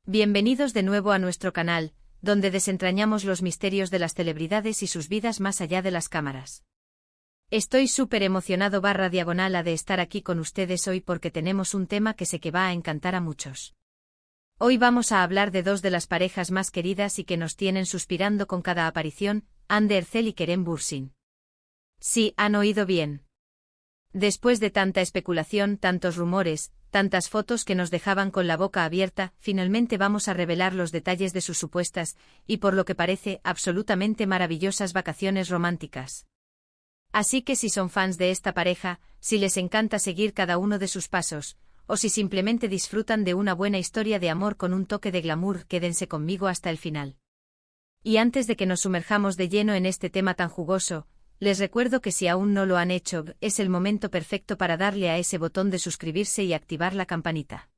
Bienvenidos de nuevo a nuestro canal, donde desentrañamos los misterios de las celebridades y sus vidas más allá de las cámaras. Estoy súper emocionado /diagonal de estar aquí con ustedes hoy porque tenemos un tema que sé que va a encantar a muchos. Hoy vamos a hablar de dos de las parejas más queridas y que nos tienen suspirando con cada aparición, Hande Erçel y Kerem Bürsin. Sí, han oído bien. Después de tanta especulación, tantos rumores, tantas fotos que nos dejaban con la boca abierta, finalmente vamos a revelar los detalles de sus supuestas, y por lo que parece, absolutamente maravillosas vacaciones románticas. Así que si son fans de esta pareja, si les encanta seguir cada uno de sus pasos, o si simplemente disfrutan de una buena historia de amor con un toque de glamour, quédense conmigo hasta el final. Y antes de que nos sumerjamos de lleno en este tema tan jugoso, les recuerdo que si aún no lo han hecho, es el momento perfecto para darle a ese botón de suscribirse y activar la campanita.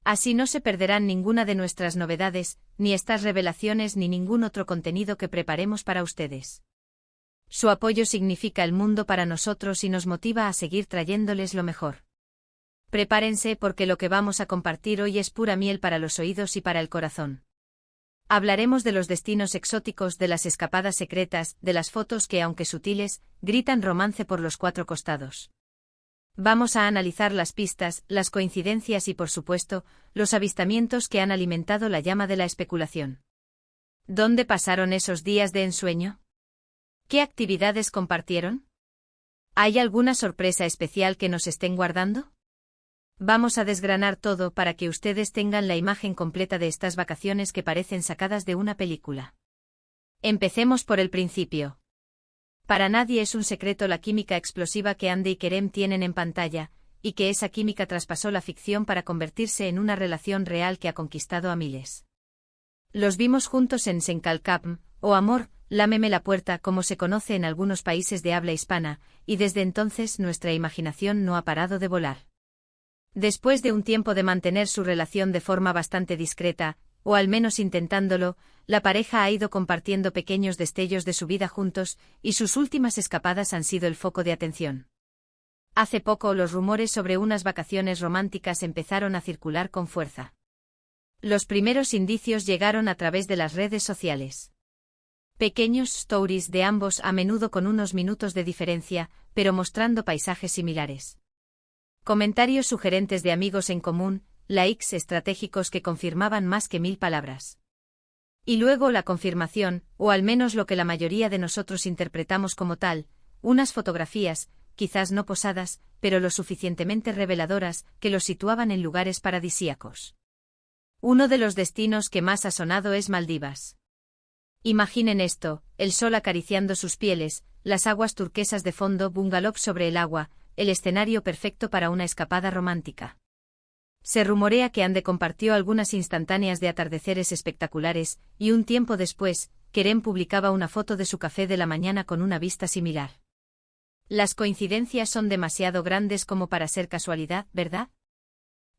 Así no se perderán ninguna de nuestras novedades, ni estas revelaciones ni ningún otro contenido que preparemos para ustedes. Su apoyo significa el mundo para nosotros y nos motiva a seguir trayéndoles lo mejor. Prepárense porque lo que vamos a compartir hoy es pura miel para los oídos y para el corazón. Hablaremos de los destinos exóticos, de las escapadas secretas, de las fotos que, aunque sutiles, gritan romance por los cuatro costados. Vamos a analizar las pistas, las coincidencias y, por supuesto, los avistamientos que han alimentado la llama de la especulación. ¿Dónde pasaron esos días de ensueño? ¿Qué actividades compartieron? ¿Hay alguna sorpresa especial que nos estén guardando? Vamos a desgranar todo para que ustedes tengan la imagen completa de estas vacaciones que parecen sacadas de una película. Empecemos por el principio. Para nadie es un secreto la química explosiva que Hande y Kerem tienen en pantalla, y que esa química traspasó la ficción para convertirse en una relación real que ha conquistado a miles. Los vimos juntos en Senkalkapm, o Amor, lámeme la puerta, como se conoce en algunos países de habla hispana, y desde entonces nuestra imaginación no ha parado de volar. Después de un tiempo de mantener su relación de forma bastante discreta, o al menos intentándolo, la pareja ha ido compartiendo pequeños destellos de su vida juntos, y sus últimas escapadas han sido el foco de atención. Hace poco los rumores sobre unas vacaciones románticas empezaron a circular con fuerza. Los primeros indicios llegaron a través de las redes sociales. Pequeños stories de ambos, a menudo con unos minutos de diferencia, pero mostrando paisajes similares. Comentarios sugerentes de amigos en común, likes estratégicos que confirmaban más que 1000 palabras. Y luego la confirmación, o al menos lo que la mayoría de nosotros interpretamos como tal, unas fotografías, quizás no posadas, pero lo suficientemente reveladoras, que los situaban en lugares paradisíacos. Uno de los destinos que más ha sonado es Maldivas. Imaginen esto, el sol acariciando sus pieles, las aguas turquesas de fondo, bungalows sobre el agua, el escenario perfecto para una escapada romántica. Se rumorea que Hande compartió algunas instantáneas de atardeceres espectaculares, y un tiempo después, Kerem publicaba una foto de su café de la mañana con una vista similar. Las coincidencias son demasiado grandes como para ser casualidad, ¿verdad?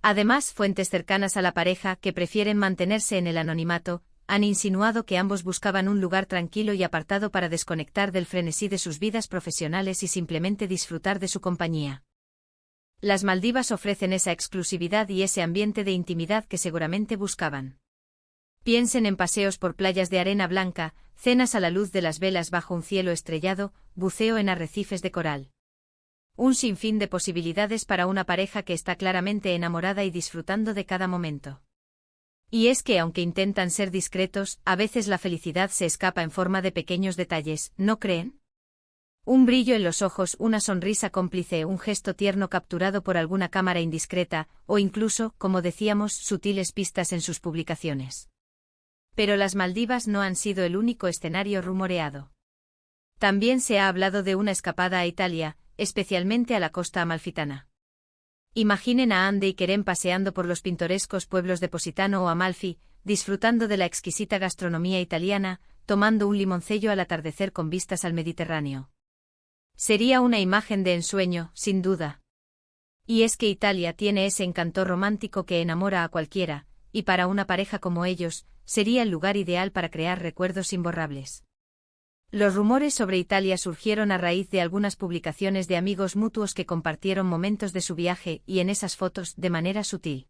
Además, fuentes cercanas a la pareja, que prefieren mantenerse en el anonimato, han insinuado que ambos buscaban un lugar tranquilo y apartado para desconectar del frenesí de sus vidas profesionales y simplemente disfrutar de su compañía. Las Maldivas ofrecen esa exclusividad y ese ambiente de intimidad que seguramente buscaban. Piensen en paseos por playas de arena blanca, cenas a la luz de las velas bajo un cielo estrellado, buceo en arrecifes de coral. Un sinfín de posibilidades para una pareja que está claramente enamorada y disfrutando de cada momento. Y es que aunque intentan ser discretos, a veces la felicidad se escapa en forma de pequeños detalles, ¿no creen? Un brillo en los ojos, una sonrisa cómplice, un gesto tierno capturado por alguna cámara indiscreta, o incluso, como decíamos, sutiles pistas en sus publicaciones. Pero las Maldivas no han sido el único escenario rumoreado. También se ha hablado de una escapada a Italia, especialmente a la costa amalfitana. Imaginen a Hande y Kerem paseando por los pintorescos pueblos de Positano o Amalfi, disfrutando de la exquisita gastronomía italiana, tomando un limoncello al atardecer con vistas al Mediterráneo. Sería una imagen de ensueño, sin duda. Y es que Italia tiene ese encanto romántico que enamora a cualquiera, y para una pareja como ellos, sería el lugar ideal para crear recuerdos imborrables. Los rumores sobre Italia surgieron a raíz de algunas publicaciones de amigos mutuos que compartieron momentos de su viaje y en esas fotos, de manera sutil.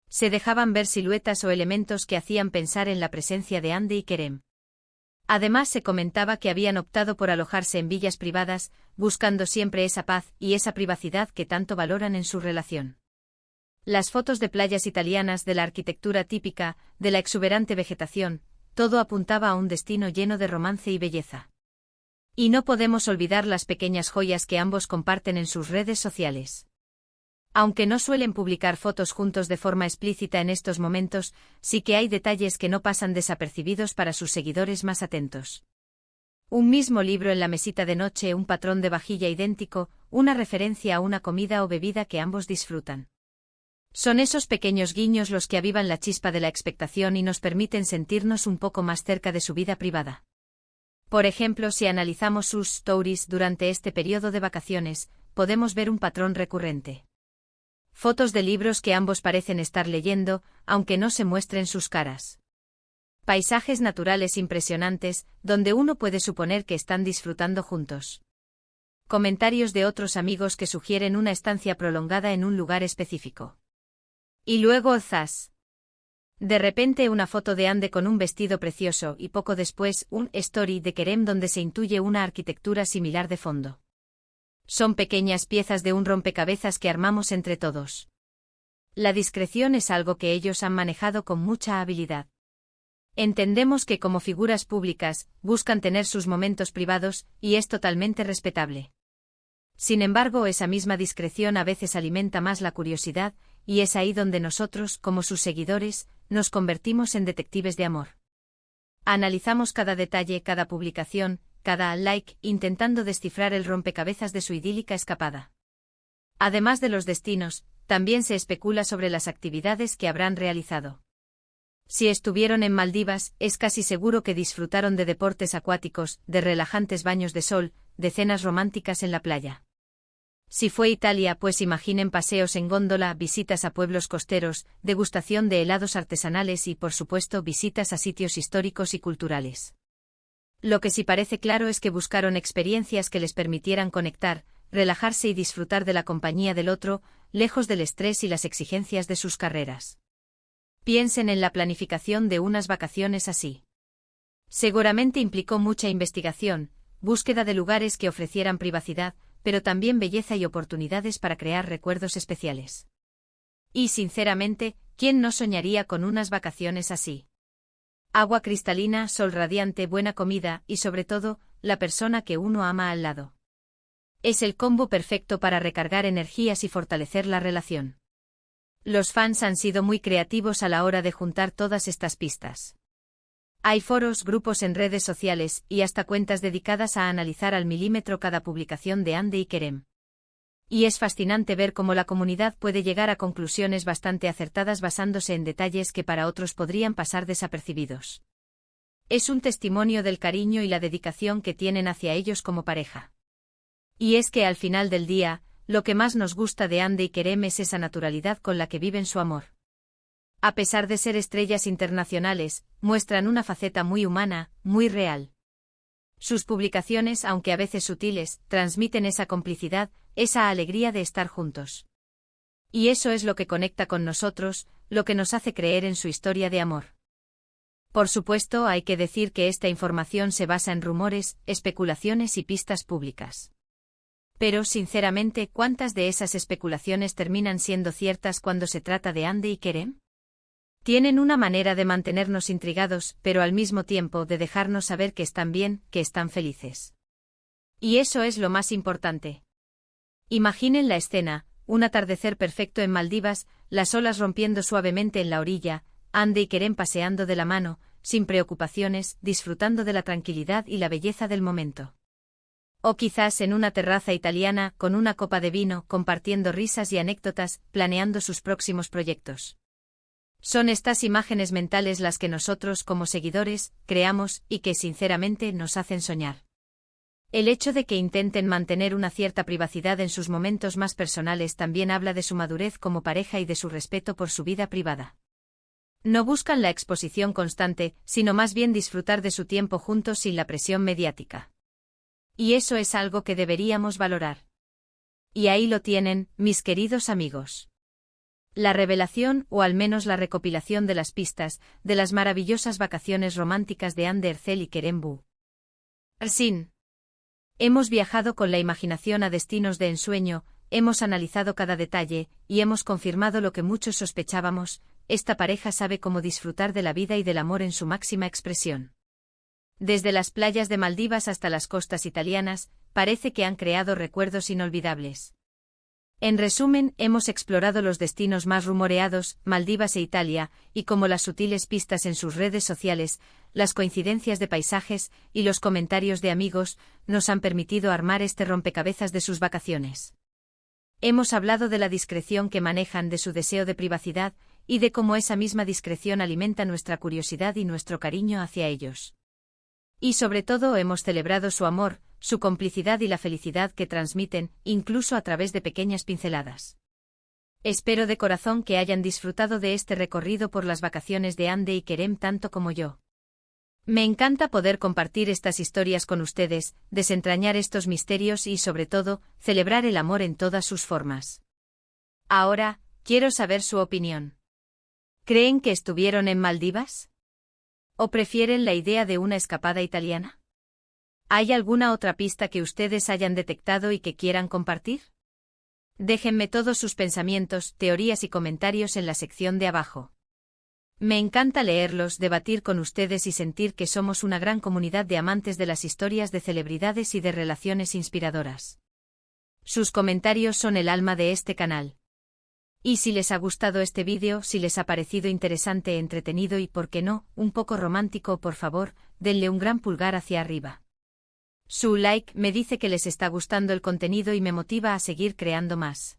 Se dejaban ver siluetas o elementos que hacían pensar en la presencia de Hande y Kerem. Además se comentaba que habían optado por alojarse en villas privadas, buscando siempre esa paz y esa privacidad que tanto valoran en su relación. Las fotos de playas italianas, de la arquitectura típica, de la exuberante vegetación, todo apuntaba a un destino lleno de romance y belleza. Y no podemos olvidar las pequeñas joyas que ambos comparten en sus redes sociales. Aunque no suelen publicar fotos juntos de forma explícita en estos momentos, sí que hay detalles que no pasan desapercibidos para sus seguidores más atentos. Un mismo libro en la mesita de noche, un patrón de vajilla idéntico, una referencia a una comida o bebida que ambos disfrutan. Son esos pequeños guiños los que avivan la chispa de la expectación y nos permiten sentirnos un poco más cerca de su vida privada. Por ejemplo, si analizamos sus stories durante este periodo de vacaciones, podemos ver un patrón recurrente. Fotos de libros que ambos parecen estar leyendo, aunque no se muestren sus caras. Paisajes naturales impresionantes, donde uno puede suponer que están disfrutando juntos. Comentarios de otros amigos que sugieren una estancia prolongada en un lugar específico. Y luego zas. De repente una foto de Hande con un vestido precioso y poco después un story de Kerem donde se intuye una arquitectura similar de fondo. Son pequeñas piezas de un rompecabezas que armamos entre todos. La discreción es algo que ellos han manejado con mucha habilidad. Entendemos que como figuras públicas, buscan tener sus momentos privados, y es totalmente respetable. Sin embargo, esa misma discreción a veces alimenta más la curiosidad, y es ahí donde nosotros, como sus seguidores, nos convertimos en detectives de amor. Analizamos cada detalle, cada publicación, cada like, intentando descifrar el rompecabezas de su idílica escapada. Además de los destinos, también se especula sobre las actividades que habrán realizado. Si estuvieron en Maldivas, es casi seguro que disfrutaron de deportes acuáticos, de relajantes baños de sol, de cenas románticas en la playa. Si fue Italia, pues imaginen paseos en góndola, visitas a pueblos costeros, degustación de helados artesanales y, por supuesto, visitas a sitios históricos y culturales. Lo que sí parece claro es que buscaron experiencias que les permitieran conectar, relajarse y disfrutar de la compañía del otro, lejos del estrés y las exigencias de sus carreras. Piensen en la planificación de unas vacaciones así. Seguramente implicó mucha investigación, búsqueda de lugares que ofrecieran privacidad, pero también belleza y oportunidades para crear recuerdos especiales. Y sinceramente, ¿quién no soñaría con unas vacaciones así? Agua cristalina, sol radiante, buena comida y sobre todo, la persona que uno ama al lado. Es el combo perfecto para recargar energías y fortalecer la relación. Los fans han sido muy creativos a la hora de juntar todas estas pistas. Hay foros, grupos en redes sociales y hasta cuentas dedicadas a analizar al milímetro cada publicación de Hande y Kerem. Y es fascinante ver cómo la comunidad puede llegar a conclusiones bastante acertadas basándose en detalles que para otros podrían pasar desapercibidos. Es un testimonio del cariño y la dedicación que tienen hacia ellos como pareja. Y es que al final del día, lo que más nos gusta de Hande y Kerem es esa naturalidad con la que viven su amor. A pesar de ser estrellas internacionales, muestran una faceta muy humana, muy real. Sus publicaciones, aunque a veces sutiles, transmiten esa complicidad, esa alegría de estar juntos. Y eso es lo que conecta con nosotros, lo que nos hace creer en su historia de amor. Por supuesto, hay que decir que esta información se basa en rumores, especulaciones y pistas públicas. Pero, sinceramente, ¿cuántas de esas especulaciones terminan siendo ciertas cuando se trata de Hande y Kerem? Tienen una manera de mantenernos intrigados, pero al mismo tiempo de dejarnos saber que están bien, que están felices. Y eso es lo más importante. Imaginen la escena, un atardecer perfecto en Maldivas, las olas rompiendo suavemente en la orilla, Hande y Kerem paseando de la mano, sin preocupaciones, disfrutando de la tranquilidad y la belleza del momento. O quizás en una terraza italiana, con una copa de vino, compartiendo risas y anécdotas, planeando sus próximos proyectos. Son estas imágenes mentales las que nosotros, como seguidores, creamos y que sinceramente nos hacen soñar. El hecho de que intenten mantener una cierta privacidad en sus momentos más personales también habla de su madurez como pareja y de su respeto por su vida privada. No buscan la exposición constante, sino más bien disfrutar de su tiempo juntos sin la presión mediática. Y eso es algo que deberíamos valorar. Y ahí lo tienen, mis queridos amigos. La revelación, o al menos la recopilación de las pistas, de las maravillosas vacaciones románticas de Ande Ercel y Kerem Bu. Sin. Hemos viajado con la imaginación a destinos de ensueño, hemos analizado cada detalle, y hemos confirmado lo que muchos sospechábamos: esta pareja sabe cómo disfrutar de la vida y del amor en su máxima expresión. Desde las playas de Maldivas hasta las costas italianas, parece que han creado recuerdos inolvidables. En resumen, hemos explorado los destinos más rumoreados, Maldivas e Italia, y como las sutiles pistas en sus redes sociales, las coincidencias de paisajes y los comentarios de amigos nos han permitido armar este rompecabezas de sus vacaciones. Hemos hablado de la discreción que manejan, de su deseo de privacidad, y de cómo esa misma discreción alimenta nuestra curiosidad y nuestro cariño hacia ellos. Y sobre todo hemos celebrado su amor, su complicidad y la felicidad que transmiten, incluso a través de pequeñas pinceladas. Espero de corazón que hayan disfrutado de este recorrido por las vacaciones de Ande y Kerem tanto como yo. Me encanta poder compartir estas historias con ustedes, desentrañar estos misterios y, sobre todo, celebrar el amor en todas sus formas. Ahora, quiero saber su opinión. ¿Creen que estuvieron en Maldivas? ¿O prefieren la idea de una escapada italiana? ¿Hay alguna otra pista que ustedes hayan detectado y que quieran compartir? Déjenme todos sus pensamientos, teorías y comentarios en la sección de abajo. Me encanta leerlos, debatir con ustedes y sentir que somos una gran comunidad de amantes de las historias de celebridades y de relaciones inspiradoras. Sus comentarios son el alma de este canal. Y si les ha gustado este vídeo, si les ha parecido interesante, entretenido y, por qué no, un poco romántico, por favor, denle un gran pulgar hacia arriba. Su like me dice que les está gustando el contenido y me motiva a seguir creando más.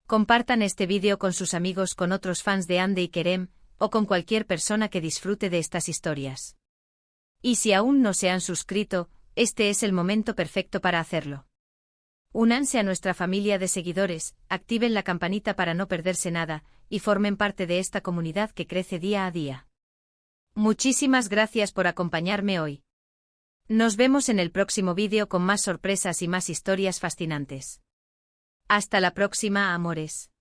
Compartan este vídeo con sus amigos, con otros fans de Ande y Kerem, o con cualquier persona que disfrute de estas historias. Y si aún no se han suscrito, este es el momento perfecto para hacerlo. Únanse a nuestra familia de seguidores, activen la campanita para no perderse nada, y formen parte de esta comunidad que crece día a día. Muchísimas gracias por acompañarme hoy. Nos vemos en el próximo vídeo con más sorpresas y más historias fascinantes. Hasta la próxima, amores.